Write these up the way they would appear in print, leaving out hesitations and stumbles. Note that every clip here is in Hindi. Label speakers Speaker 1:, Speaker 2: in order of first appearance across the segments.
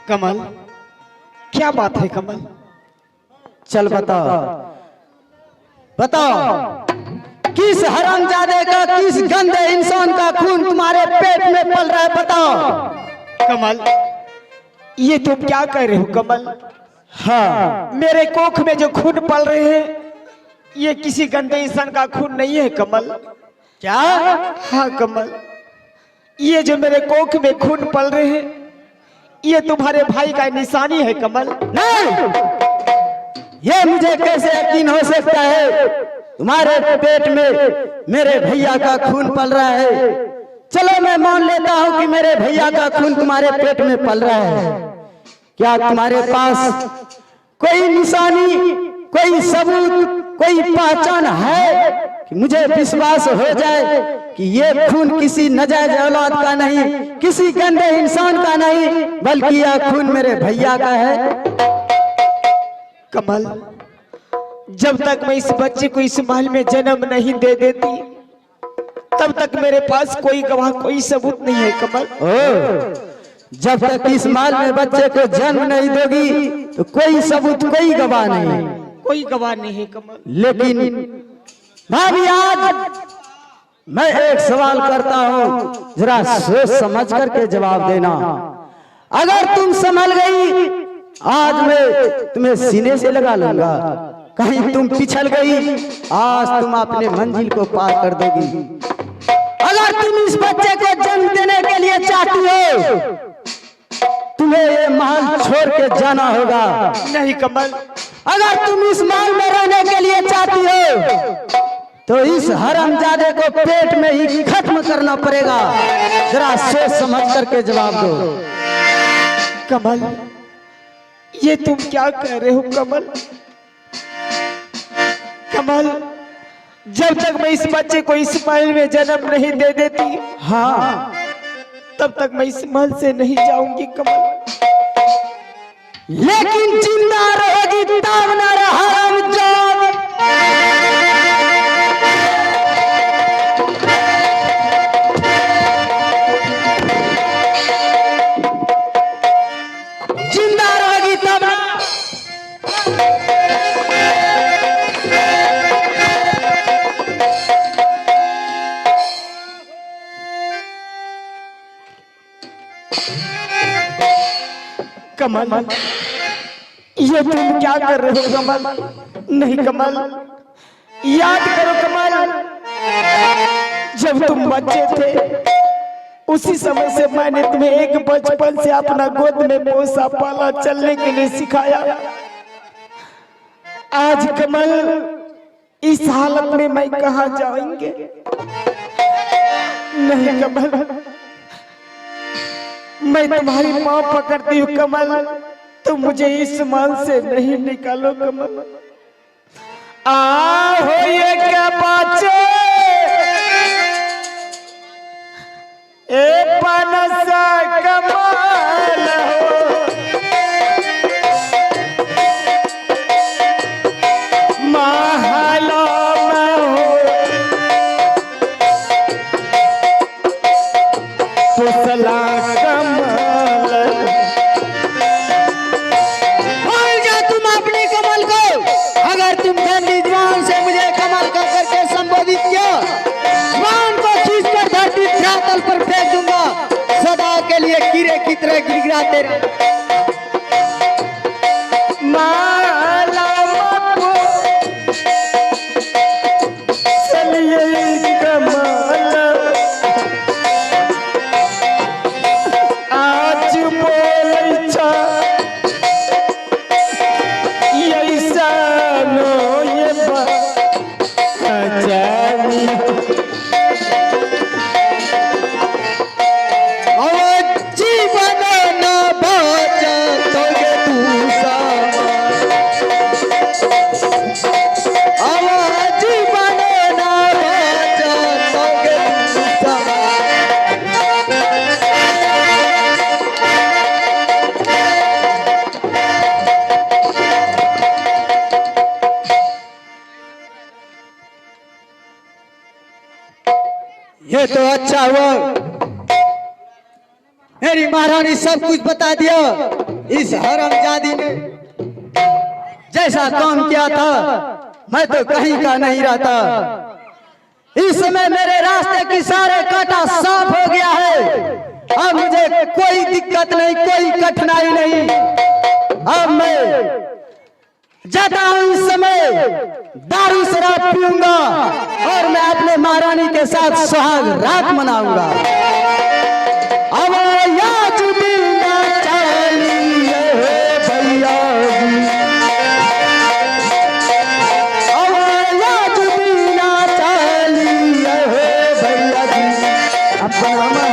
Speaker 1: कमल, क्या बात है कमल?
Speaker 2: चल बताओ बताओ, किस हरामजादे का, किस गंदे इंसान का खून तुम्हारे पेट में पल रहा है? बताओ
Speaker 1: कमल, ये तुम क्या कह रहे हो कमल?
Speaker 2: हाँ,
Speaker 1: मेरे कोख में जो खून पल रहे हैं ये किसी गंदे इंसान का खून नहीं है कमल।
Speaker 2: क्या?
Speaker 1: हाँ कमल, ये जो मेरे कोख में खून पल रहे हैं ये तुम्हारे भाई का निशानी है कमल।
Speaker 2: नहीं, ये मुझे कैसे यकीन हो सकता है? तुम्हारे पेट में मेरे भैया का खून पल रहा है। चलो मैं मान लेता हूँ कि मेरे भैया का खून तुम्हारे पेट में पल रहा है। क्या तुम्हारे पास कोई निशानी, कोई सबूत, कोई पहचान है कि मुझे विश्वास हो जाए कि ये खून किसी नाजायज औलाद का नहीं, किसी गंदे इंसान का नहीं, बल्कि यह खून मेरे भैया का है?
Speaker 1: कमल, जब तक मैं इस बच्चे को इस महल में जन्म नहीं दे देती तब तक मेरे पास कोई गवाह, कोई सबूत नहीं है कमल।
Speaker 2: जब तक इस महल में बच्चे को जन्म नहीं दोगी तो कोई सबूत, कोई गवाह नहीं,
Speaker 1: कोई गवाह नहीं है कमल।
Speaker 2: लेकिन भाभी आज मैं एक सवाल करता हूँ, जरा सोच समझ करके जवाब देना। अगर तुम संभल गई आज मैं तुम्हें सीने से लगा लूंगा, कहीं तुम पिछल गई आज तुम अपने मंजिल को पार कर दोगी। अगर तुम इस बच्चे को जन्म देने के लिए चाहती हो तुम्हें ये महल छोड़ के जाना होगा।
Speaker 1: नहीं कमल,
Speaker 2: अगर तुम इस महल में रहने के लिए चाहती हो तो इस हरामजादे को पेट में ही खत्म करना पड़ेगा। जरा सोच समझ करके जवाब दो।
Speaker 1: कमल, ये तुम क्या कह रहे हो कमल? कमल, जब तक मैं इस बच्चे को इस महल में जन्म नहीं दे देती
Speaker 2: हाँ,
Speaker 1: तब तक मैं इस महल से नहीं जाऊंगी कमल।
Speaker 2: लेकिन जिंदा रहेगी तब ना हरामजादा। जिंदा रहेगी तब ना।
Speaker 1: कमल, ये तुम क्या कर रहे हो कमल? नहीं कमल, याद करो कमल, जब तुम बच्चे थे उसी समय से मैंने तुम्हें एक बचपन से अपना गोद में पोसा, पाला, चलने के लिए सिखाया। आज कमल इस हालत में मैं कहाँ जाएंगे? नहीं कमल, मैं तुम्हारी पाँव पकड़ती हूँ कमल, तुम मुझे इस महल से नहीं निकालो कमल। हो ये क्या बाचे ए पनसा कमाल हो, महला में हो पुसला कमल।
Speaker 2: बोल जा तुम अपने कमल को। अगर तुम गंदी जुबान से मुझे कमल कर करके संबोधित किया, जुबान को खींच कर धरती धरातल पर फेंक दूंगा, सदा के लिए कीड़े की तरह गिड़गिड़ाते रहो।
Speaker 1: माला मको चलिए कमल, आज बोलै छ ऐसा नो ये बचानी।
Speaker 2: और जीवन न बचतोगे दूसरा, और जीवन न बचतोगे दूसरा। ये तो अच्छा हुआ, मेरी महारानी सब कुछ बता दिया। इस हरामजादी ने जैसा काम किया था मैं तो कहीं का नहीं रहता। इस समय मेरे रास्ते की सारे कांटा साफ हो गया है। अब मुझे कोई दिक्कत नहीं, कोई कठिनाई नहीं। अब मैं जाता हूं, इस समय दारू शराब पीऊंगा और मैं अपने महारानी के साथ सुहाग रात मनाऊंगा। अब याद बिना चलिए भैया जी, अब याद बिना चलिए भैया जी, अपना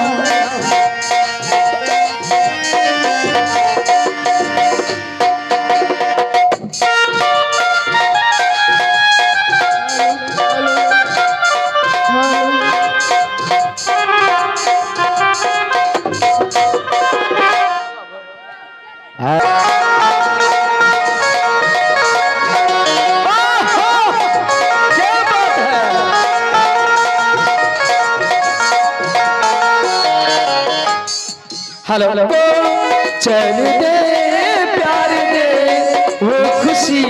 Speaker 1: हेलो चैन दे प्यार दे वो खुशी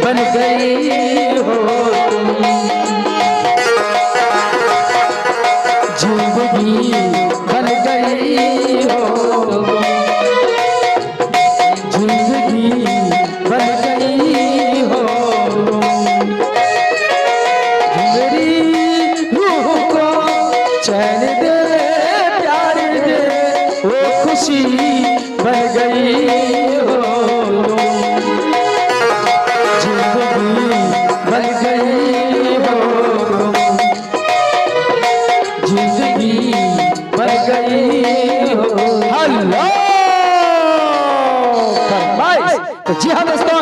Speaker 1: बन गई हो तुम, जिंदगी बन गई हो, जिंदगी बन गई हो, मेरी रूह को चैन दे खुशी बन गई हो, जिंदगी बन गई हो, जिंदगी बन गई हो। हेलो तो जी हाँ दोस्तों,